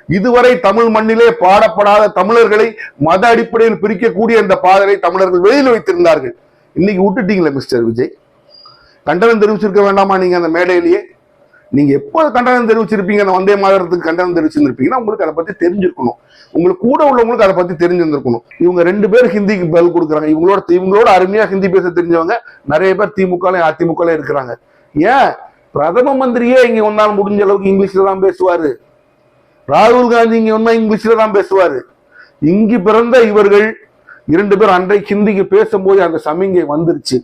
இதுவரை தமிழ் மண்ணிலே பாடப்படாத தமிழர்களை மத அடிப்படையில் பிரிக்கக்கூடிய இந்த பாதலை தமிழர்கள் வெளியில் வைத்திருந்தார்கள். இன்னைக்கு விட்டுட்டீங்களே மிஸ்டர் விஜய். கண்டனம் தெரிவிச்சிருக்க வேண்டாமா நீங்க அந்த மேடையிலேயே? நீங்க எப்போது கண்டனம் தெரிவிச்சிருப்பீங்க? அந்த வந்தே மாதரத்துக்கு கண்டனம் தெரிவிச்சிருப்பீங்கன்னா உங்களுக்கு அதை பத்தி தெரிஞ்சிருக்கணும். உங்களுக்கு கூட உள்ளவங்களுக்கு அதை பத்தி தெரிஞ்சிருந்திருக்கணும். இவங்க 2 பேர் ஹிந்திக்கு பதில் கொடுக்குறாங்க. இவங்களோட அருமையா ஹிந்தி பேச தெரிஞ்சவங்க நிறைய பேர் திமுகலையும் அதிமுகலையும் இருக்கிறாங்க. ஏன் பிரதம மந்திரியே இங்க வந்தாலும் முடிஞ்ச அளவுக்கு இங்கிலீஷ்ல தான் பேசுவாரு. ராகுல் காந்தி இங்க வந்தா இங்கிலீஷ்ல தான் பேசுவாரு. இங்கு பிறந்த இவர்கள் 2 பேர் அன்றைக்கு ஹிந்திக்கு பேசும்போது அந்த சமிங்கை வந்துருச்சு.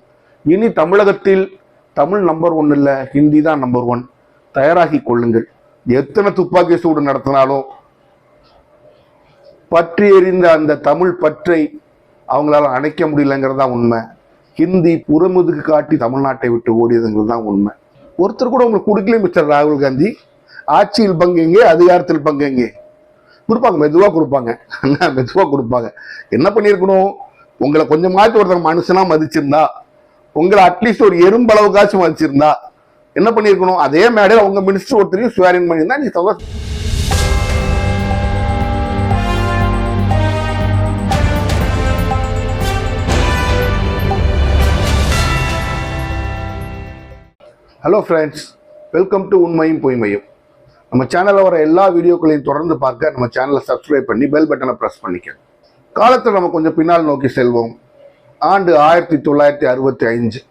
இனி தமிழகத்தில் தமிழ் நம்பர் 1 இல்ல, ஹிந்தி தான் நம்பர் 1. தயாராகி கொள்ளுங்கள். எத்தனை துப்பாக்கி சூடு நடத்தினாலும் பற்றி எறிந்த அந்த தமிழ் பற்றை அவங்களால அணைக்க முடியலங்கிறதா உண்மை. ஹிந்தி புறமுதுக்கு காட்டி தமிழ்நாட்டை விட்டு ஓடியதுங்கிறது தான் உண்மை. ஒருத்தர் கூட உங்களுக்கு கொடுக்கல மிஸ்டர் ராகுல் காந்தி. ஆட்சியில் பங்கு எங்கே, அதிகாரத்தில் பங்கு எங்கே? கொடுப்பாங்க, மெதுவா கொடுப்பாங்க, மெதுவா கொடுப்பாங்க. என்ன பண்ணிருக்கணும்? உங்களை கொஞ்சம் மாற்றி ஒருத்தர் மனுஷனா மதிச்சிருந்தா, உங்களை அட்லீஸ்ட் ஒரு எறும்பளவுக்காச்சும் மதிச்சிருந்தா என்ன பண்ணிருக்கணும்? அதே மேடையில் உங்க மினிஸ்டர் ஒருத்தரையும் ஸ்வேரிங் பண்ணியிருந்தா நீ ஹலோ ஃப்ரெண்ட்ஸ், வெல்கம் டு உண்மையும் பொய்மையும். நம்ம சேனலில் வர எல்லா வீடியோக்களையும் தொடர்ந்து பார்க்க நம்ம சேனலை சப்ஸ்கிரைப் பண்ணி பெல் பட்டனை ப்ரெஸ் பண்ணிக்க. காலத்தில் நம்ம கொஞ்சம் பின்னால் நோக்கி செல்வோம். ஆண்டு 1965.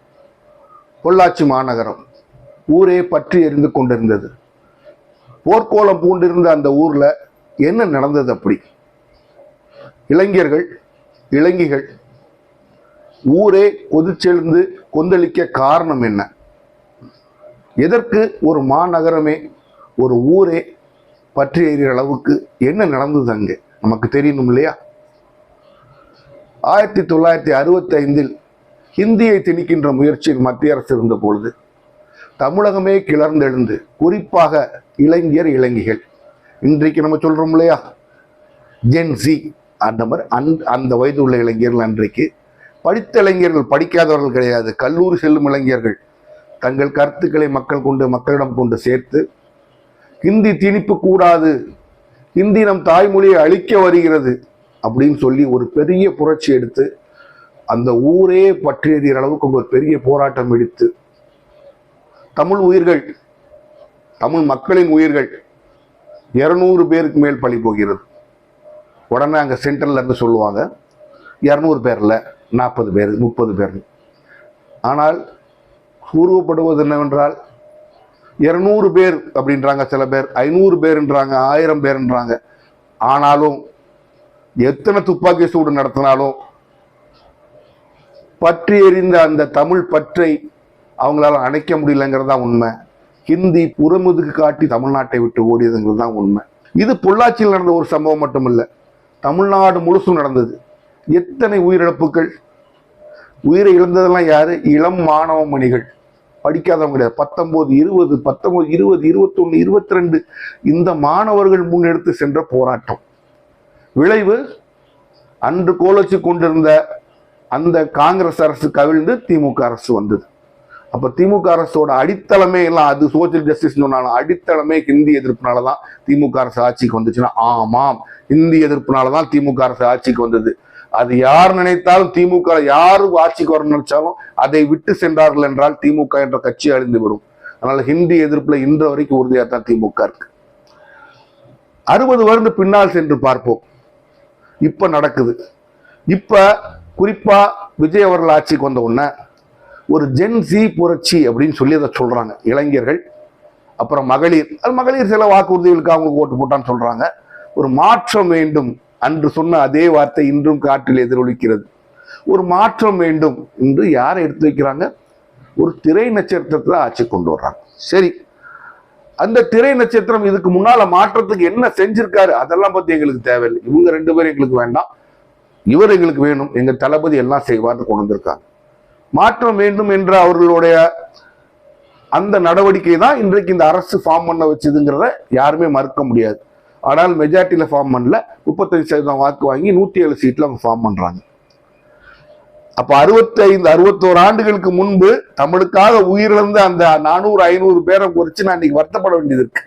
பொள்ளாச்சி மாநகரம் ஊரே பற்றி எரிந்து கொண்டிருந்தது. போர்க்கோலம் பூண்டிருந்த அந்த ஊர்ல என்ன நடந்தது? அப்படி இளைஞர்கள் இளைஞிகள் ஊரே கொதிச்செழுந்து கொந்தளிக்க காரணம் என்ன? எதற்கு ஒரு மாநகரமே, ஒரு ஊரே பற்றி எறிகிற அளவுக்கு என்ன நடந்தது அங்கே? நமக்கு தெரியணும் இல்லையா? 1965 ஹிந்தியை திணிக்கின்ற முயற்சியில் மத்திய அரசு இருந்த பொழுது தமிழகமே கிளர்ந்தெழுந்து, குறிப்பாக இளைஞர் இளைஞிகள், இன்றைக்கு நம்ம சொல்றோம் இல்லையா ஜென்சி, அந்த மாதிரி அந்த வயது உள்ள இளைஞர்கள், அன்றைக்கு படித்த இளைஞர்கள், படிக்காதவர்கள் கிடையாது, கல்லூரி செல்லும் இளைஞர்கள் தங்கள் கருத்துக்களை மக்களிடம் கொண்டு சேர்த்து ஹிந்தி திணிப்பு கூடாது, ஹிந்தி நம் தாய்மொழியை அழிக்க வருகிறது அப்படின்னு சொல்லி ஒரு பெரிய புரட்சி எடுத்து அந்த ஊரே பற்றி எறிகிற அளவுக்கு ஒரு பெரிய போராட்டம் எடுத்து தமிழ் உயிர்கள், தமிழ் மக்களின் உயிர்கள் 200 பேருக்கு மேல் பலி போகிறது. உடனே அங்கே சென்ட்ரல்ல இருந்து சொல்லுவாங்க 200 பேர்ல 40 பேர் 30 பேர். ஆனால் கூறுவப்படுவது என்னவென்றால் 200 பேர் அப்படின்றாங்க, சில பேர் 500 பேர்ன்றாங்க, 1000 பேர்ன்றாங்க. ஆனாலும் எத்தனை துப்பாக்கி சூடு நடத்தினாலும் பற்றி எறிந்த அந்த தமிழ் பற்றை அவங்களால அணைக்க முடியலங்கிறதா உண்மை. ஹிந்தி புறமுதுக்கு காட்டி தமிழ்நாட்டை விட்டு ஓடியதுங்கிறது தான் உண்மை. இது பொள்ளாச்சியில் நடந்த ஒரு சம்பவம் மட்டும் இல்லை, தமிழ்நாடு முழுசும் நடந்தது. எத்தனை உயிரிழப்புகள்! உயிரை இழந்ததெல்லாம் யாரு? இளம் மாணவ மணிகள், படிக்காதவங்க கிடையாது. 19, 20, 19, 20, 21, 22 இந்த மாணவர்கள் முன்னெடுத்து சென்ற போராட்டம். விளைவு அன்று கோலச்சு கொண்டிருந்த அந்த காங்கிரஸ் அரசு கவிழ்ந்து திமுக அரசு வந்தது. அப்ப திமுக அரசோட அடித்தளமே எல்லாம், அது சோசியல் ஜஸ்டிஸ் சொன்னாலும் அடித்தளமே ஹிந்தி எதிர்ப்புனாலதான் திமுக அரசு ஆட்சிக்கு வந்துச்சுன்னா, ஆமாம், ஹிந்தி எதிர்ப்புனாலதான் திமுக அரசு ஆட்சிக்கு வந்தது. அது யார் நினைத்தாலும், திமுக யாரு ஆட்சிக்கு வர நினைச்சாலும் அதை விட்டு சென்றார்கள் என்றால் திமுக என்ற கட்சி அழிந்து விடும். அதனால ஹிந்தி எதிர்ப்புல இன்று வரைக்கும் உறுதியா தான் திமுக இருக்கு. 60 வருடம் பின்னால் சென்று பார்ப்போம். இப்ப நடக்குது. இப்ப குறிப்பா விஜய் அவர்கள் ஆட்சிக்கு வந்த உடனே ஒரு ஜென்சி புரட்சி அப்படின்னு சொல்லி அதை சொல்றாங்க. இளைஞர்கள், அப்புறம் மகளிர், அது மகளிர் சில வாக்குறுதிகளுக்கு அவங்களுக்கு ஓட்டு போட்டான்னு சொல்றாங்க. ஒரு மாற்றம் வேண்டும் அன்று சொன்ன அதே வார்த்தை இன்றும் காற்றில் எதிரொலிக்கிறது. ஒரு மாற்றம் வேண்டும் என்று யாரை எடுத்து வைக்கிறாங்க? ஒரு திரை நட்சத்திரத்தை ஆட்சி கொண்டு வர்றாங்க. சரி, அந்த திரை நட்சத்திரம் இதுக்கு முன்னால மாற்றத்துக்கு என்ன செஞ்சிருக்காரு அதெல்லாம் பத்தி எங்களுக்கு தேவையில்லை. இவங்க 2 பேரும் எங்களுக்கு வேண்டாம், இவர் எங்களுக்கு வேணும், எங்க தளபதி எல்லாம் செய்வார்னு கொண்டு வந்திருக்காங்க. மாற்றம் வேண்டும் என்ற அவர்களுடைய அந்த நடவடிக்கை தான் இன்றைக்கு இந்த அரசு ஃபார்ம் பண்ண வச்சதுங்கிறத யாருமே மறுக்க முடியாது. ஆனால் மெஜாரிட்டியில ஃபார்ம் பண்ணல, 35% வாக்கு வாங்கி 107 சீட்ல அவங்க ஃபார்ம் பண்றாங்க. அப்ப 65, 61 ஆண்டுகளுக்கு முன்பு தமிழுக்காக உயிரிழந்த அந்த 400, 500 பேரை குறித்து நான் இன்னைக்கு வருத்தப்பட வேண்டியது இருக்கு,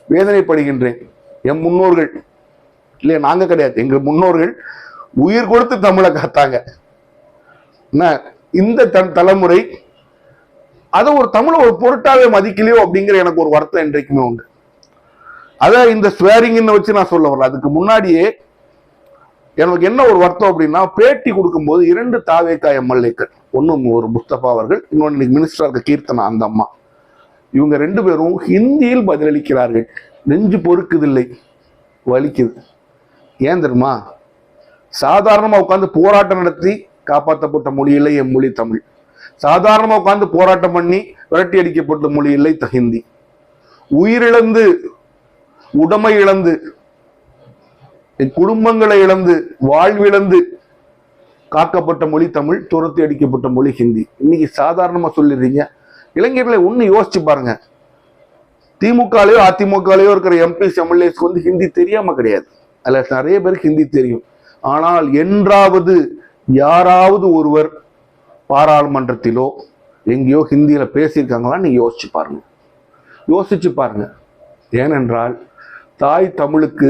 வேதனைப்படுகின்றேன். என் முன்னோர்கள் இல்லையா, நாங்க கிடையாது, எங்க முன்னோர்கள் உயிர் கொடுத்து தமிழை காத்தாங்க. இந்த தலைமுறை அதை ஒரு தமிழை ஒரு பொருட்டாவே மதிக்கலையோ அப்படிங்கிற எனக்கு ஒரு வருத்தம் என்றைக்குமே உண்டு. அதான் இந்த ஸ்வேரிங்னு வச்சு நான் சொல்ல வரல. அதுக்கு முன்னாடியே எனக்கு என்ன ஒரு வருத்தம் அப்படின்னா, பேட்டி கொடுக்கும்போது 2 தாவேகா எம்எல்ஏக்கள், ஒன்னும் ஒரு முஸ்தபா அவர்கள், இன்னொன்று இன்னைக்கு மினிஸ்டரா இருக்க கீர்த்தனா அந்த அம்மா, இவங்க 2 பேரும் ஹிந்தியில் பதிலளிக்கிறார்கள். நெஞ்சு பொறுக்குதில்லை, வலிக்குது. ஏன் தெரியுமா? சாதாரணமா உட்கார்ந்து போராட்டம் நடத்தி காப்பாற்றப்பட்ட மொழி இல்லை என் மொழி தமிழ். சாதாரணமா உட்கார்ந்து போராட்டம் பண்ணி விரட்டி அடிக்கப்பட்ட மொழி இல்லை ஹிந்தி. உயிரிழந்து, உடைமை இழந்து, குடும்பங்களை இழந்து, வாழ்விழந்து காக்கப்பட்ட மொழி தமிழ், துரத்தி அடிக்கப்பட்ட மொழி ஹிந்தி. இன்னைக்கு சாதாரணமா சொல்லிடுறீங்க. இளைஞர்களை ஒண்ணு யோசிச்சு பாருங்க. திமுகலையோ அதிமுகலையோ இருக்கிற எம்பிஸ் எம்எல்ஏஸ்க்கு வந்து ஹிந்தி தெரியாம கிடையாது. அதுல நிறைய பேருக்கு ஹிந்தி தெரியும். ஆனால் என்றாவது யாராவது ஒருவர் பாராளுமன்றத்திலோ எங்கேயோ ஹிந்தியில பேசியிருக்காங்களா? நீங்க யோசிச்சு பாருங்க. ஏனென்றால் தாய் தமிழுக்கு,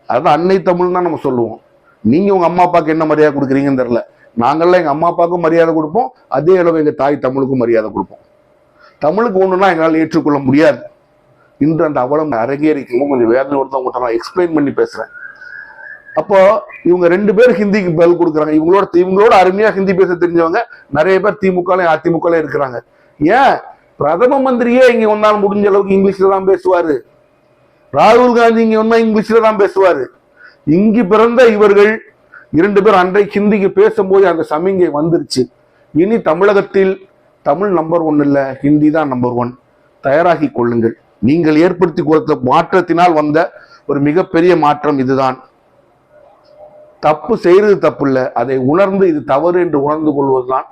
அதாவது அன்னை தமிழ் தான் நம்ம சொல்லுவோம். நீங்க உங்க அம்மா அப்பாவுக்கு என்ன மரியாதை கொடுக்குறீங்கன்னு தெரியல. நாங்கள்லாம் எங்க அம்மா அப்பாவுக்கும் மரியாதை கொடுப்போம், அதே அளவு எங்க தாய் தமிழுக்கும் மரியாதை கொடுப்போம். தமிழுக்கு ஒண்ணுன்னா எங்களால் ஏற்றுக்கொள்ள முடியாது. இன்று அந்த அவலம் அரங்கேறிக்கும் கொஞ்சம் வேதனையோடு தான் உங்கள்கிட்ட நான் எக்ஸ்பிளைன் பண்ணி பேசுறேன். அப்போ இவங்க 2 பேர் ஹிந்திக்கு பதில் கொடுக்குறாங்க. இவங்களோட அருமையா ஹிந்தி பேச தெரிஞ்சவங்க நிறைய பேர் திமுகலையும் அதிமுகலையும் இருக்கிறாங்க. ஏன் பிரதம மந்திரியே இங்க வந்தாலும் முடிஞ்ச அளவுக்கு இங்கிலீஷ்ல தான் பேசுவாரு. ராகுல் காந்தி இங்க வந்தா இங்கிலீஷ்ல தான் பேசுவாரு. இங்கு பிறந்த இவர்கள் 2 பேர் அன்றைக்கு ஹிந்திக்கு பேசும்போது அந்த சமிங்கை வந்துருச்சு. இனி தமிழகத்தில் தமிழ் நம்பர் 1 இல்ல, ஹிந்தி தான் நம்பர் 1. தயாராகி கொள்ளுங்கள். நீங்கள் ஏற்படுத்தி கொடுத்த மாற்றத்தினால் வந்த ஒரு மிகப்பெரிய மாற்றம் இதுதான். தப்பு செய்யறது தப்பு இல்லை, அதை உணர்ந்து இது தவறு என்று உணர்ந்து கொள்வதுதான்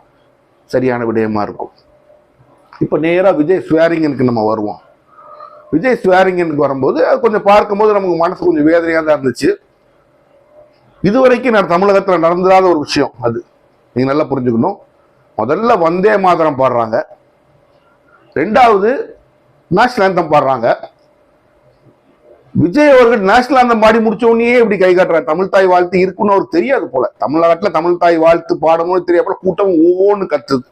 சரியான விடயமா இருக்கும். இப்ப நேரா விஜய் ஸ்வேரிங்கனுக்கு நம்ம வருவோம். விஜய் ஸ்வேரிங்கனுக்கு வரும்போது அது கொஞ்சம் பார்க்கும்போது நமக்கு மனசு கொஞ்சம் வேதனையா தான் இருந்துச்சு. இதுவரைக்கும் நான் தமிழகத்துல நடந்துடாத ஒரு விஷயம் அது, நீங்க நல்லா புரிஞ்சுக்கணும். முதல்ல வந்தே மாதரம் பாடுறாங்க, 2வது நேஷனல் ஆந்தம் பாடுறாங்க. விஜய் அவர்கள் நேஷனல் ஆந்தம் பாடி முடிச்ச உடனே இப்படி கை காட்டுறாரு. தமிழ் தாய் வாழ்த்து இருக்குன்னு அவருக்கு தெரியாது போல. தமிழ்நாட்டுல தமிழ் தாய் வாழ்த்து பாடணும்னு தெரியாது போல. கூட்டம் ஒவ்வொன்னு கத்துது.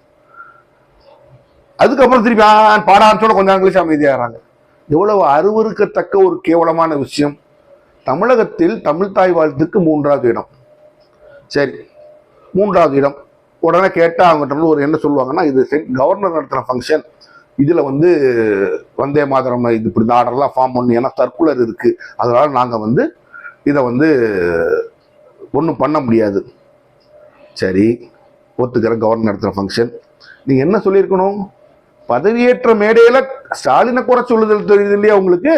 அதுக்கப்புறம் திருப்பி பாட ஆரம்பிச்சோட கொஞ்சம் இங்கிலீஷ் அமைதியாகிறாங்க. எவ்வளவு அருவருக்கத்தக்க ஒரு கேவலமான விஷயம். தமிழகத்தில் தமிழ் தாய் வாழ்த்துக்கு 3வது இடம். சரி, 3வது இடம். உடனே கேட்டா அவங்க ஒரு என்ன சொல்லுவாங்கன்னா, இது கவர்னர் நடத்துற ஃபங்க்ஷன், இதுல வந்து வந்தே மாதரம் இது இப்படி இந்த ஆர்டர்லாம் ஃபார்ம் பண்ணி, ஏன்னா சர்க்குலர் இருக்கு, அதனால நாங்க வந்து இதை வந்து ஒன்றும் பண்ண முடியாது. சரி, ஒத்துக்கிற கவர்னர் நடத்துகிற ஃபங்க்ஷன். நீங்க என்ன சொல்லியிருக்கணும்? பதவியேற்ற மேடையில ஸ்டாலினை குறை சொல்லுதல் தெரியுது இல்லையா உங்களுக்கு?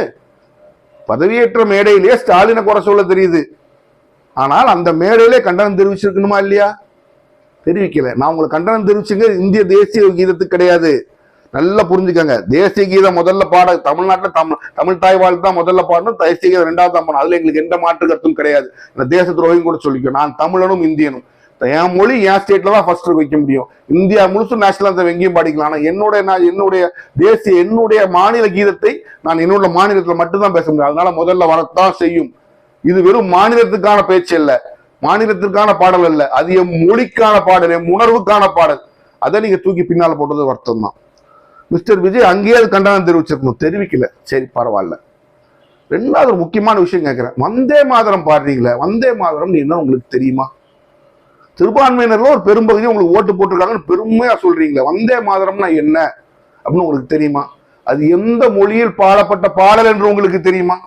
பதவியேற்ற மேடையிலேயே ஸ்டாலினை குறை சொல்ல தெரியுது. ஆனால் அந்த மேடையிலே கண்டனம் தெரிவிச்சிருக்கணுமா இல்லையா? தெரிவிக்கல. நான் உங்களுக்கு கண்டனம் தெரிவிச்சுங்க இந்திய தேசிய கீதத்துக்கு கிடையாது. நல்லா புரிஞ்சுக்கங்க. தேசிய கீதம் முதல்ல பாட தமிழ்நாட்டில் தமிழ் தாய் வாழ்த்து தான் முதல்ல பாடணும், தேசிய கீதம் 2வது தான் பாடணும். அதுல எங்களுக்கு எந்த மாற்று கருத்தும் கிடையாது. தேச துரோகம் கூட சொல்லிக்கோ. நான் தமிழனும் இந்தியனும். என் மொழி என் ஸ்டேட்ல தான் ஃபர்ஸ்ட் வைக்க முடியும். இந்தியா முழுசும் நேஷனல் ஆந்தம் எங்கேயும் பாடிக்கலாம். ஆனா என்னுடைய தேசிய என்னுடைய மாநில கீதத்தை நான் என்னோட மாநிலத்துல மட்டும்தான் பேச முடியும். அதனால முதல்ல வரத்தான் செய்யும். இது வெறும் மாநிலத்துக்கான பேச்சு அல்ல, மாநிலத்திற்கான பாடல் அல்ல, அது என் மொழிக்கான பாடல், என் உணர்வுக்கான பாடல். அதை நீங்க தூக்கி பின்னால போட்டது வருத்தம் தான். மிஸ்டர் விஜய் அங்கேயே கண்டனம் தெரிவிச்சிருக்கணும், தெரிவிக்கல. சரி, பரவாயில்ல. 2வது ஒரு முக்கியமான விஷயம் கேட்கிறேன். வந்தே மாதரம் பாடுறீங்களே, வந்தே மாதரம் என்ன உங்களுக்கு தெரியுமா? சிறுபான்மையினர்ல ஒரு பெரும்பகுதி உங்களுக்கு ஓட்டு போட்டிருக்காங்கன்னு பெருமையா சொல்றீங்களே, வந்தே மாதரம்னா என்ன அப்படின்னு உங்களுக்கு தெரியுமா? அது எந்த மொழியில் பாடப்பட்ட பாடல் என்று உங்களுக்கு தெரியுமா?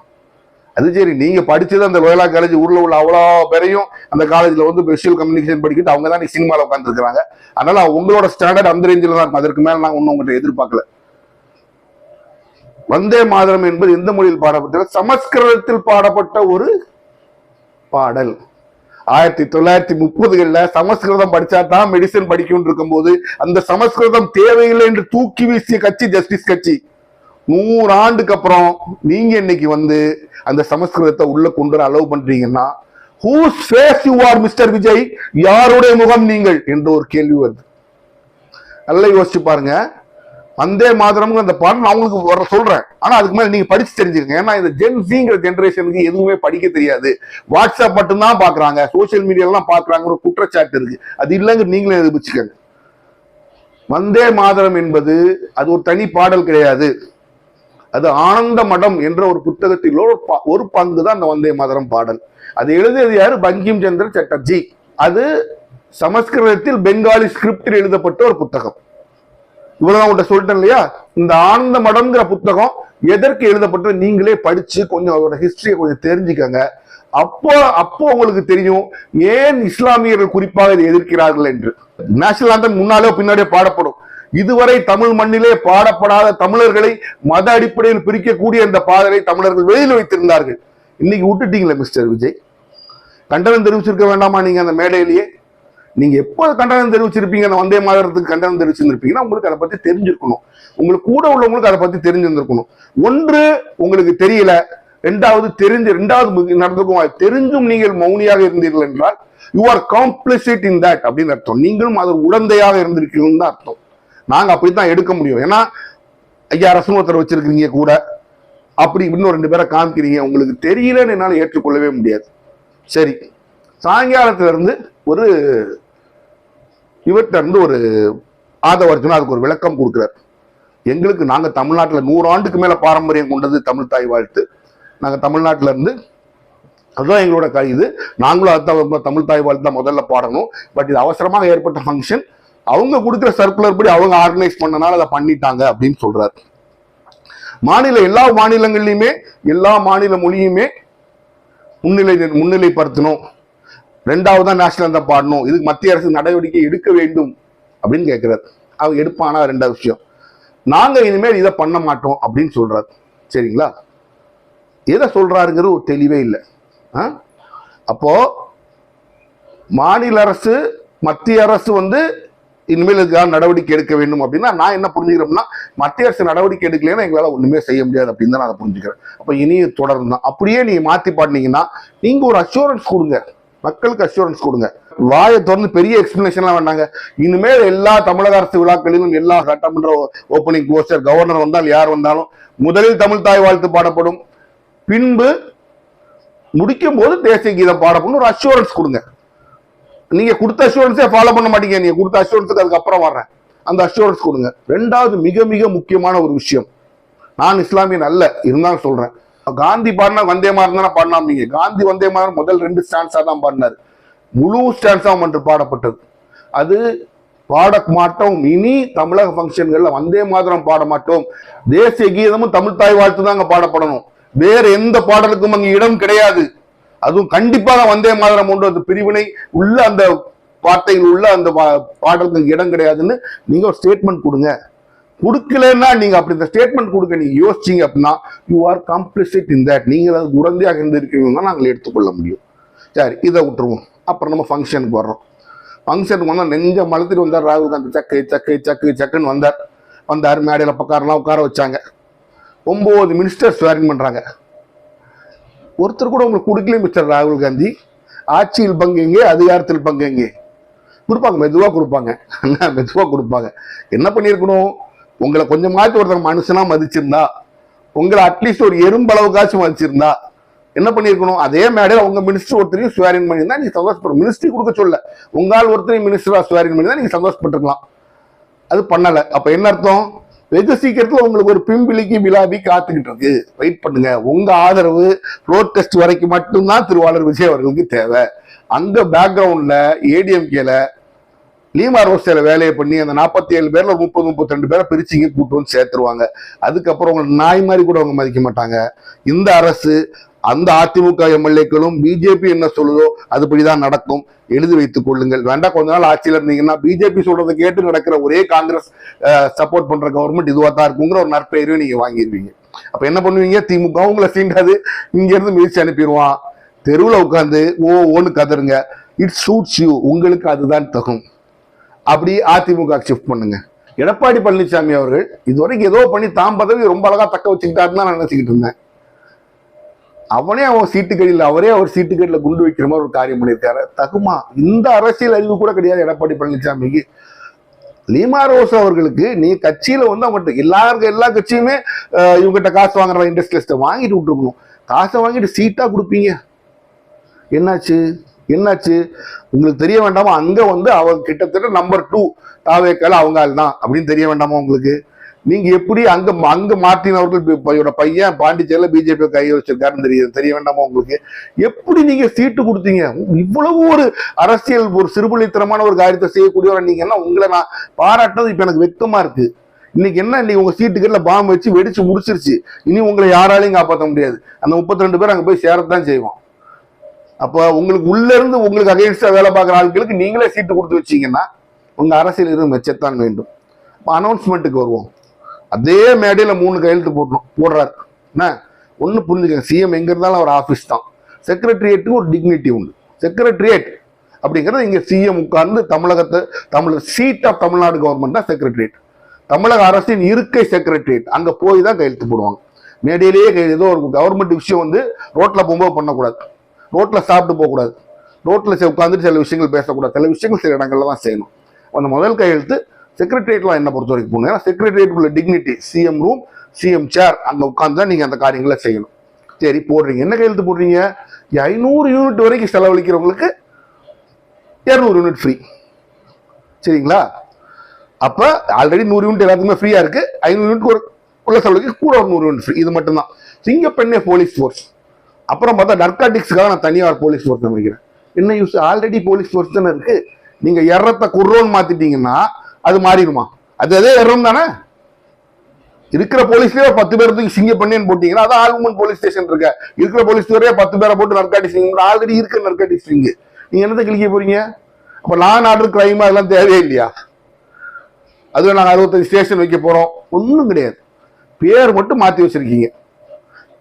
அது சரி, நீங்க படிச்சது அந்த லோயலா காலேஜ், ஊர்ல உள்ள அவ்வளோ பேரையும் அந்த காலேஜ்ல வந்து விஷுவல் கம்யூனிகேஷன் படிக்கிட்டு அவங்க தான் சினிமாவில் உட்காந்துருக்காங்க. அதனால உங்களோட ஸ்டாண்டர்ட் அந்த ரேஞ்சில் தான் இருக்கும். அதற்கு மேல நாங்கள் ஒன்றும் உங்கள்கிட்ட எதிர்பார்க்கல. வந்தே மாதரம் என்பது எந்த மொழியில் பாடப்பட்டது? சமஸ்கிருதத்தில் பாடப்பட்ட ஒரு பாடல். 1930களில் சமஸ்கிருதம் படிச்சா தான் மெடிசன் படிக்கும் இருக்கும் போது அந்த சமஸ்கிருதம் தேவையில்லை என்று தூக்கி வீசிய கட்சி ஜஸ்டிஸ் கட்சி. 100 ஆண்டுக்கு அப்புறம் நீங்க இன்னைக்கு வந்து அந்த சமஸ்கிருதத்தை உள்ள கொண்டு அலோவ் பண்றீங்கன்னா, whose face you are mister Vijay, யாருடைய முகம் நீங்கள் என்ற ஒரு கேள்வி வருது. நல்லா யோசிச்சு பாருங்க. வந்தே மாதரம் அந்த பாடம் நான் உங்களுக்கு வர சொல்றேன். ஆனா அதுக்கு மேல நீங்க படிச்சு தெரிஞ்சுக்கங்க. ஏன்னா இந்த ஜென்சிங்கிற ஜெனரேஷனுக்கு எதுவுமே படிக்க தெரியாது, வாட்ஸ்அப் மட்டும்தான் பாக்குறாங்க, சோசியல் மீடியாலாம் பாக்குறாங்க ஒரு குற்றச்சாட்டு இருக்கு. அது இல்லைங்க, நீங்களே நிரூபிச்சுக்கங்க. வந்தே மாதரம் என்பது அது ஒரு தனி பாடல் கிடையாது. அது ஆனந்த மடம் என்ற ஒரு புத்தகத்தில் ஒரு பங்கு தான் அந்த வந்தே மாதரம் பாடல். அது எழுதியது யாரு? பங்கிம் சந்திர சட்டர்ஜி. அது சமஸ்கிருதத்தில் பெங்காலி ஸ்கிரிப்டில் எழுதப்பட்ட ஒரு புத்தகம். இவ்வளவுதான் உங்கள்கிட்ட சொல்லிட்டேன் இல்லையா? இந்த ஆனந்த மடம்ங்கிற புத்தகம் எதற்கு எழுதப்பட்ட நீங்களே படிச்சு கொஞ்சம் அதோட ஹிஸ்டரியை கொஞ்சம் தெரிஞ்சுக்கங்க. அப்போ உங்களுக்கு தெரியும் ஏன் இஸ்லாமியர்கள் குறிப்பாக இதை எதிர்க்கிறார்கள் என்று. நேஷனல் ஆந்தம் முன்னாலே பின்னாடியே பாடப்படும். இதுவரை தமிழ் மண்ணிலே பாடப்படாத தமிழர்களை மத அடிப்படையில் பிரிக்கக்கூடிய அந்த பாடலை தமிழர்கள் வெளியில் வைத்திருந்தார்கள். இன்னைக்கு விட்டுட்டீங்களே மிஸ்டர் விஜய். கண்டனம் தெரிவிச்சிருக்க வேண்டாமா நீங்க அந்த மேடையிலேயே? நீங்க எப்போது கண்டனம் தெரிவிச்சிருப்பீங்க? அந்த வந்தே மாதரத்துக்கு கண்டனம் தெரிவிச்சிருப்பீங்கன்னா உங்களுக்கு அதை பத்தி தெரிஞ்சிருக்கணும். உங்களுக்கு கூட உள்ளவங்களுக்கு அதை பத்தி தெரிஞ்சிருந்திருக்கணும். ஒன்று உங்களுக்கு தெரியல, ரெண்டாவது நடந்துக்கும் தெரிஞ்சும் நீங்கள் மௌனியாக இருந்தீர்கள் என்றால் யூ ஆர் காம்ப்ளிசிட் இன் தட் அப்படின்னு அர்த்தம். நீங்களும் அது உடந்தையாக இருந்திருக்கீங்கன்னு தான் அர்த்தம். நாங்க அப்படித்தான் எடுக்க முடியும். ஏன்னா ஐயா அரசு ஒருத்தர் வச்சிருக்கீங்க கூட, அப்படி இன்னும் 2 பேரை காமிக்கிறீங்க, உங்களுக்கு தெரியலன்னு என்னால ஏற்றுக்கொள்ளவே முடியாது. சரி, சாயங்காலத்துல இருந்து ஒரு இவர்கிட்ட இருந்து ஒரு ஆதவர்ஜுனா அதுக்கு ஒரு விளக்கம் கொடுக்கிறார். எங்களுக்கு நாங்க தமிழ்நாட்டுல 100 ஆண்டுக்கு மேல பாரம்பரியம் கொண்டது தமிழ் தாய் வாழ்த்து. நாங்க தமிழ்நாட்டுல இருந்து அதுதான் எங்களோட இது. நாங்களும் அதுதான் தமிழ் தாய் வாழ்த்து தான் முதல்ல பாடணும். பட் இது அவசரமாக ஏற்பட்ட ஃபங்க்ஷன், அவங்க கொடுக்குற சர்க்குலர் படி அவங்க ஆர்கனைஸ் பண்ணனால அதை பண்ணிட்டாங்க அப்படின்னு சொல்றாரு. எல்லா மாநிலங்கள்லயுமே எல்லா மாநில மொழியுமே முன்னிலைப்படுத்தணும், 2வது தான் நேஷனல் ஆந்தம் பாடணும், இதுக்கு மத்திய அரசு நடவடிக்கை எடுக்க வேண்டும் அப்படின்னு கேட்கிறார். அவங்க எடுப்பானா 2வது விஷயம், நாங்க இனிமேல் இதை பண்ண மாட்டோம் அப்படின்னு சொல்றாரு. சரிங்களா? எதை சொல்றாருங்கிறது ஒரு தெளிவே இல்லை. அப்போ மாநில அரசு மத்திய அரசு இனிமேல் இதுக்காக நடவடிக்கை எடுக்க வேண்டும் அப்படின்னா நான் என்ன புரிஞ்சுக்கிறேன்னா, மத்திய அரசு நடவடிக்கை எடுக்கலைன்னா எங்களால் ஒண்ணுமே செய்ய முடியாது அப்படின்னு தான் நான் அதை புரிஞ்சுக்கிறேன். அப்ப இனி தொடர்ந்து தான் அப்படியே நீங்க மாத்தி பாடினீங்கன்னா நீங்க ஒரு அஷூரன்ஸ் கொடுங்க, மக்களுக்கு அஷூரன்ஸ் கொடுங்க. வாயை திறந்து பெரிய எக்ஸ்பிளனேஷன்லாம் வேண்டாங்க. இனிமேல் எல்லா தமிழக அரசு விழாக்களிலும் எல்லா சட்டமன்ற ஓப்பனிங் போஸ்டர் கவர்னர் வந்தால் யார் வந்தாலும் முதலில் தமிழ் தாய் வாழ்த்து பாடப்படும், பின்பு முடிக்கும் போது தேசிய கீதம் பாடப்படும். ஒரு அஷூரன்ஸ் கொடுங்க. நீங்க கொடுத்த அஷூரன்ஸே ஃபாலோ பண்ண மாட்டீங்க. நீங்க கொடுத்த அஷூரன்ஸுக்கு அதுக்கப்புறம் வர்றேன், அந்த அஷூரன்ஸ் கொடுங்க. 2வது மிக மிக முக்கியமான ஒரு விஷயம், நான் இஸ்லாமியன் அல்ல இருந்தாலும் சொல்றேன், காந்தி பாடினா வந்தே மாதரம் தானே பாடினாம். நீங்க காந்தி வந்தே மாதரம் முதல் 2 ஸ்டான்ஸா தான் பாடினாரு, முழு ஸ்டான்ஸா ஒன்று பாடப்பட்டது. அது பாட மாட்டோம், இனி தமிழக பங்கன்கள்ல வந்தே மாதரம் பாட மாட்டோம், தேசிய கீதமும் தமிழ் தாய் வாழ்த்து தாங்க பாடப்படணும், வேற எந்த பாடலுக்கும் அங்கு இடம் கிடையாது. அதுவும் கண்டிப்பாக வந்தே மாதரம் ஒன்று அந்த பிரிவினை உள்ள அந்த வார்த்தைகள் உள்ள அந்த பாடலுக்கு இடம் கிடையாதுன்னு நீங்க ஒரு ஸ்டேட்மெண்ட் கொடுங்க. கொடுக்கலன்னா நீங்க அப்படி இந்த ஸ்டேட்மெண்ட் கொடுக்க நீங்க யோசிச்சீங்க அப்படின்னா யூ ஆர் கம்ப்ளிசிட் இன் தட், நீங்க அது உடந்தையாக இருந்திருக்கீங்கன்னா நாங்கள் எடுத்துக்கொள்ள முடியும். சரி, இதை விட்டுருவோம். அப்புறம் நம்ம ஃபங்க்ஷனுக்கு வர்றோம். ஃபங்க்ஷனுக்கு வந்தால் நெஞ்ச மலத்திட்டு வந்தார் ராகுல் காந்தி. சக்குன்னு வந்தார். மேடையில் பக்காரெல்லாம் உட்கார வச்சாங்க. 9 மினிஸ்டர் ஸ்வேரிங் பண்றாங்க. ஒருத்தர் கூட உங்களுக்கு கொடுக்கல மிஸ்டர் ராகுல் காந்தி. ஆட்சியில் பங்கு எங்கே, அதிகாரத்தில் பங்கு எங்கே? கொடுப்பாங்க, மெதுவா கொடுப்பாங்க. என்ன பண்ணிருக்கணும், உங்களை கொஞ்சம் மாற்றி ஒருத்தர் மனுஷனா மதிச்சிருந்தா, உங்களை அட்லீஸ்ட் ஒரு எறும்பளவுக்காச்சும் மதிச்சிருந்தா என்ன பண்ணிருக்கணும், அதே மேடையில் உங்க மினிஸ்டர் ஒருத்தரையும் ஸ்வேரிங் பண்ணியிருந்தா நீங்க சந்தோஷப்படும். மினிஸ்ட்ரி கொடுக்க சொல்ல, உங்களால் ஒருத்தரையும் மினிஸ்டரா ஸ்வேரிங் பண்ணியிருந்தா நீங்க சந்தோஷப்பட்டுருக்கலாம். அது பண்ணல. அப்ப என்ன அர்த்தம், வெகு சீக்கிரத்துல உங்களுக்கு ஒரு பிம்பிளிக்கு விழாவி காத்துக்கிட்டு இருக்கு, வெயிட் பண்ணுங்க. உங்க ஆதரவு ஃப்ளோர் டெஸ்ட் வரைக்கும் மட்டும்தான் திருவாளர் விஜய் அவர்களுக்கு தேவை. அந்த பேக்ரவுண்ட்ல ஏடிஎம்கேல லீமா ரோஸ்ல வேலையை பண்ணி அந்த 47 பேர்ல 30-32 பேரை பிரிச்சுங்க கூட்டு வந்து சேர்த்துருவாங்க. அதுக்கப்புறம் உங்களுக்கு நாய் மாதிரி கூட அவங்க மதிக்க மாட்டாங்க. இந்த அரசு அந்த அதிமுக எம்எல்ஏக்களும் பிஜேபி என்ன சொல்லுதோ அதுபடிதான் நடக்கும், எழுதி வைத்துக் கொள்ளுங்கள். வேண்டாம், கொஞ்ச நாள் ஆட்சியில் இருந்தீங்கன்னா பிஜேபி சொல்றதை கேட்டு நடக்கிற ஒரே காங்கிரஸ் சப்போர்ட் பண்ற கவர்மெண்ட் இதுவா தான் இருக்குங்கிற ஒரு நற்பெயரையும் நீங்க வாங்கிடுவீங்க. அப்ப என்ன பண்ணுவீங்க, திமுக உங்களை சீண்டாது, இங்க இருந்து மிதிச்சு அனுப்பிடுவான். தெருவில் உட்காந்து ஓன்னு கதருங்க, இட் சூட்ஸ் யூ, உங்களுக்கு அதுதான் தகும். அப்படி அதிமுக ஷிஃப்ட் பண்ணுங்க. எடப்பாடி பழனிசாமி அவர்கள் இதுவரைக்கும் ஏதோ பண்ணி தாம் பதவி ரொம்ப அழகா தக்க வச்சுக்கிட்டாருன்னு தான் நான் நினைச்சுக்கிட்டு இருந்தேன். அவனே அவன் சீட்டுக்கடியில் அவரே அவர் சீட்டுக்கடியில் குண்டு வைக்கிற மாதிரி ஒரு காரியம் பண்ணியிருக்காரு. தகுமா? இந்த அரசியல் அறிவு கூட கிடையாது எடப்பாடி பழனிசாமிக்கு. லீமா ரோஸ் அவர்களுக்கு நீ கட்சியில வந்து அவங்க எல்லா கட்சியுமே இவங்ககிட்ட காசு வாங்குற இண்டஸ்ட்ரியலிஸ்ட வாங்கிட்டு விட்டுருக்கணும். காசை வாங்கிட்டு சீட்டா கொடுப்பீங்க. என்னாச்சு உங்களுக்கு தெரிய வேண்டாமா? அங்க வந்து அவங்க கிட்டத்தட்ட நம்பர் 2 தாவேக்கால அவங்க ஆள் தான் அப்படின்னு தெரிய வேண்டாமா உங்களுக்கு? நீங்க எப்படி அங்க மார்ட்டின் அவர்கள் பையன் பாண்டிச்சேரியில பிஜேபி கை வச்சிருக்காருன்னு தெரிய வேண்டாமா உங்களுக்கு? எப்படி நீங்க சீட்டு கொடுத்தீங்க? இவ்வளவு ஒரு அரசியல் ஒரு சிறுபுள்ளித்தனமான ஒரு காரியத்தை செய்யக்கூடியவர் நீங்கன்னா உங்களை நான் பாராட்டினது இப்ப எனக்கு வெக்கமா இருக்கு. இன்னைக்கு என்ன, இன்னைக்கு உங்க சீட்டுக்கெல்லாம் பாம்பு வச்சு வெடிச்சு முடிச்சிருச்சு. இனி உங்களை யாராலையும் காப்பாற்ற முடியாது. அந்த 32 பேர் அங்க போய் சேரத்தான் செய்வோம். அப்ப உங்களுக்கு உள்ள இருந்து உங்களுக்கு அகைன்ஸ்டா வேலை பார்க்குற ஆட்களுக்கு நீங்களே சீட்டு கொடுத்து வச்சீங்கன்னா உங்க அரசியல் இருந்து மெச்சத்தான் வேண்டும். அனௌன்ஸ்மெண்ட்டுக்கு வருவோம். அதே மேடையில 3 கையெழுத்து போடுறாரு. என்ன ஒண்ணு புரிஞ்சுக்கங்க, சிஎம் எங்க இருந்தாலும் அவர் ஆபீஸ் தான். செக்ரட்டரியேட்டுக்கு ஒரு டிக்னிட்டி உண்டு. செக்ரட்டரியேட் அப்படிங்கிறது இங்க சிஎம் உட்கார்ந்து தமிழர் சீட் ஆஃப் தமிழ்நாடு கவர்மெண்ட் தான் செக்ரட்டரியேட். தமிழக அரசின் இருக்கை செக்ரட்டரியேட். அங்க போய் தான் கையெழுத்து போடுவாங்க. மேடையிலேயே ஏதோ ஒரு கவர்மெண்ட் விஷயம் வந்து ரோட்ல போகும்போது பண்ணக்கூடாது, ரோட்ல சாப்பிட்டு போகக்கூடாது, ரோட்ல உட்காந்துட்டு சில விஷயங்கள் பேசக்கூடாது. சில விஷயங்கள் சில இடங்கள்ல தான் செய்யணும். அந்த முதல் கையெழுத்து செக்ரட்டரியேட்லாம் என்ன பொறுத்த வரைக்கும் போகணும். ஏன்னா செக்ரட்டரியேட்டுக்குள்ள டிக்னிட்டி, சிஎம் ரூம், சிஎம் சேர், அங்க உட்காந்து தான் நீங்க அந்த காரியங்களை செய்யணும். சரி போடுறீங்க, என்ன கையெழுத்து போடுறீங்க? 500 யூனிட் வரைக்கும் செலவழிக்கிறவங்களுக்கு 200 யூனிட் ஃப்ரீ. சரிங்களா? அப்ப ஆல்ரெடி 100 யூனிட் எல்லாத்துக்குமே ஃப்ரீயா இருக்கு. 500 யூனிட் உள்ள செலவுக்கு கூட ஒரு 100 யூனிட் ஃப்ரீ. இது மட்டும்தான். சிங்கப்பெண்ணே போலீஸ் ஃபோர்ஸ். அப்புறம் பார்த்தா நர்காட்டிக்ஸ்க்காக நான் தனியார் போலீஸ் ஃபோர்ஸ் அமைக்கிறேன். என்ன யூஸ்? ஆல்ரெடி போலீஸ் ஃபோர்ஸ் தானே இருக்கு. நீங்க எறத்தை குர்ரோன்னு மாத்திட்டீங்கன்னா அது மாறிடுமா? அதே எறம் தானே. இருக்கிற போலீஸ்லயே 10 பேருக்கு சிங்கப்பெண்ணேன்னு போட்டீங்கன்னா அதான் ஆல்மன் போலீஸ் ஸ்டேஷன் இருக்க. இருக்கிற போலீஸ் துறையே 10 பேரை போட்டு நர்காட்டிக்ஸ் ஆல்ரெடி இருக்க நர்காட்டிக்ஸ் நீங்க என்னத்தை கிழிக்க போறீங்க? அப்ப நான் ஆர்டர் கிரைம் அதெல்லாம் தேவையே இல்லையா? அதுவே நாங்கள் 65 ஸ்டேஷன் வைக்க போறோம். ஒன்றும் கிடையாது. பேர் மட்டும் மாத்தி வச்சிருக்கீங்க.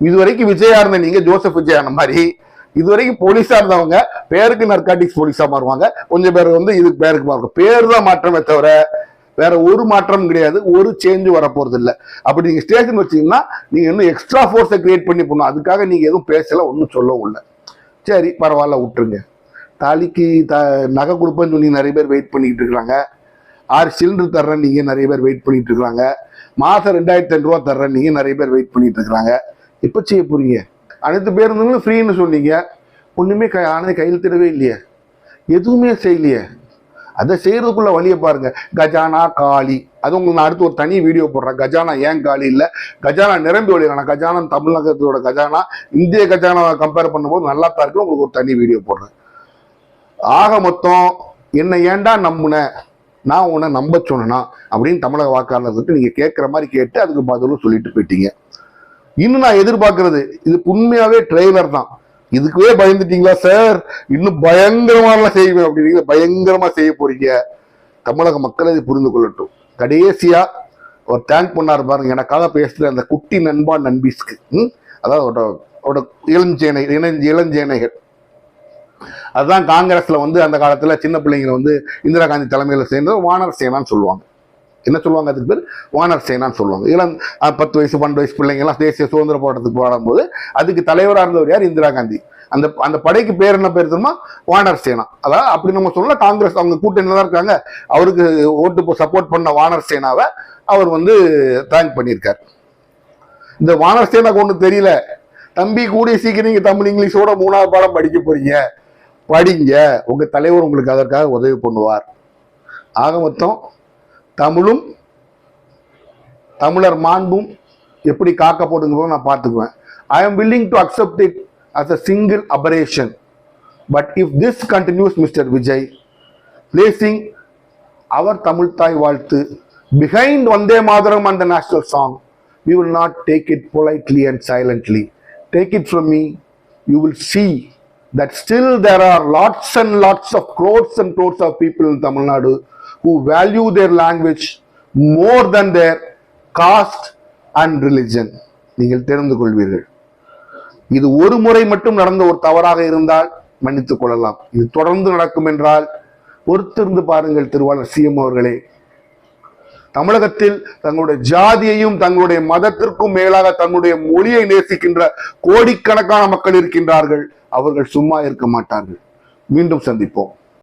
இதுவரைக்கும் விஜயா இருந்த நீங்க ஜோசப் விஜயா மாதிரி இதுவரைக்கும் போலீஸா இருந்தவங்க பேருக்கு நர்காட்டிக்ஸ் போலீஸா மாறுவாங்க. கொஞ்சம் பேர் வந்து இதுக்கு பேருக்கு மாறும். பேர் தான் மாற்றமே தவிர வேற ஒரு மாற்றம் கிடையாது. ஒரு சேஞ்ச் வரப்போறது இல்லை. அப்படி நீங்க ஸ்டேஷன் வச்சீங்கன்னா நீங்க இன்னும் எக்ஸ்ட்ரா ஃபோர்ஸை கிரியேட் பண்ணி போடணும். அதுக்காக நீங்க எதுவும் பேசல, ஒன்றும் சொல்லவும் இல்லை. சரி பரவாயில்ல, விட்டுருங்க. தாலிக்கு நகை கொடுப்பேன்னு சொல்லி நிறைய பேர் வெயிட் பண்ணிட்டு இருக்கிறாங்க. 6 சிலிண்டர் தர்றேன் நீங்க நிறைய பேர் வெயிட் பண்ணிட்டு இருக்காங்க. மாசம் 2500 ரூபா தர்றேன் நீங்க நிறைய பேர் வெயிட் பண்ணிட்டு இருக்கிறாங்க. எப்ப செய்ய போறீங்க? அனைத்து பேருந்துகளும் ஃப்ரீன்னு சொன்னீங்க. ஒண்ணுமே ஆனது கையெழுத்திடவே இல்லையே, எதுவுமே செய்யலையே. அதை செய்யறதுக்குள்ள வழியை பாருங்க. கஜானா காலி, அது உங்களுக்கு நான் அடுத்து ஒரு தனி வீடியோ போடுறேன். கஜானா ஏன் காலி இல்லை, கஜானா நிரம்பி வழியில. கஜானா தமிழகத்தோட கஜானா இந்திய கஜானாவை கம்பேர் பண்ணும்போது நல்லா தான் இருக்கு. உங்களுக்கு ஒரு தனி வீடியோ போடுறேன். ஆக மொத்தம் என்ன ஏண்டா நம்புன, நான் உன்னை நம்ப சொன்னா அப்படின்னு தமிழக வாக்காளர்களுக்கு நீங்க கேட்கிற மாதிரி கேட்டு அதுக்கு பதிலும் சொல்லிட்டு போயிட்டீங்க. இன்னும் நான் எதிர்பார்க்கறது, இது உண்மையாவே ட்ரெய்லர் தான். இதுக்குவே பயந்துட்டீங்களா சார்? இன்னும் பயங்கரமாலாம் செய்வேன் அப்படின்னு பயங்கரமா செய்ய போறீங்க. தமிழக மக்கள் இதை புரிந்து கொள்ளட்டும். கடைசியா ஒரு தேங்க் பண்ணாரு பாருங்க, எனக்காக பேசுற அந்த குட்டி நண்பா நண்பீஸ்க்கு. அதாவது இளஞ்சேனைகள். அதுதான் காங்கிரஸ்ல வந்து அந்த காலத்துல சின்ன பிள்ளைங்களை வந்து இந்திரா காந்தி தலைமையில சேர்ந்து வானர் சேனான்னு சொல்லுவாங்க. என்ன சொல்லுவாங்க? அதுக்கு பேர் வானர் சேனான்னு சொல்லுவாங்க. 10 வயசு 12 வயசு பிள்ளைங்க எல்லாம் தேசிய சுதந்திர போராட்டத்துக்கு போடும்போது அதுக்கு தலைவராக இருந்தவர் யார்? இந்திரா காந்தி. அந்த படைக்கு பேர் என்ன பேர் தெரியுமா? வானர் சேனா. அதாவது அப்படி நம்ம சொல்லலாம். காங்கிரஸ் அவங்க கூட்டணியில தான் இருக்காங்க. அவருக்கு ஓட்டு சப்போர்ட் பண்ண வானர் சேனாவை அவர் வந்து தேங்க் பண்ணியிருக்கார். இந்த வானர் சேனாக்கு ஒண்ணு தெரியல. தம்பி கூடிய சீக்கிரம் நீங்க தமிழ் இங்கிலீஷோட 3வது பாடம் படிக்க போறீங்க, படிங்க. உங்க தலைவர் உங்களுக்கு அதற்காக உதவி பண்ணுவார். ஆக மொத்தம் தமிழும் தமிழர் மாண்பும் எப்படி காக்கப்படுங்கிறத நான் பார்த்துக்குவேன். I am willing to accept it as a single aberration. But if this continues, Mr. Vijay, placing our Tamil Thai வாழ்த்து behind Vande Mataram and the national song, we will not take it politely and silently. Take it from me, you will see that still there are lots and lots of crores and crores of people in Tamil Nadu who value their language more than their caste and religion. நீங்கள் தெரிந்து கொள்வீர்கள். இது ஒரு முறை மட்டும் நடந்த ஒரு தவறாக இருந்தால் மன்னித்துக் கொள்ளலாம். இது தொடர்ந்து நடக்கும் என்றால் பொறுத்திருந்து பாருங்கள். திருவாளர் சிஎம் அவர்களே, தமிழகத்தில் தங்களுடைய ஜாதியையும் தங்களுடைய மதத்திற்கும் மேலாக தங்களுடைய மொழியை நேசிக்கின்ற கோடிக்கணக்கான மக்கள் இருக்கின்றார்கள். அவர்கள் சும்மா இருக்க மாட்டார்கள். மீண்டும் சந்திப்போம்.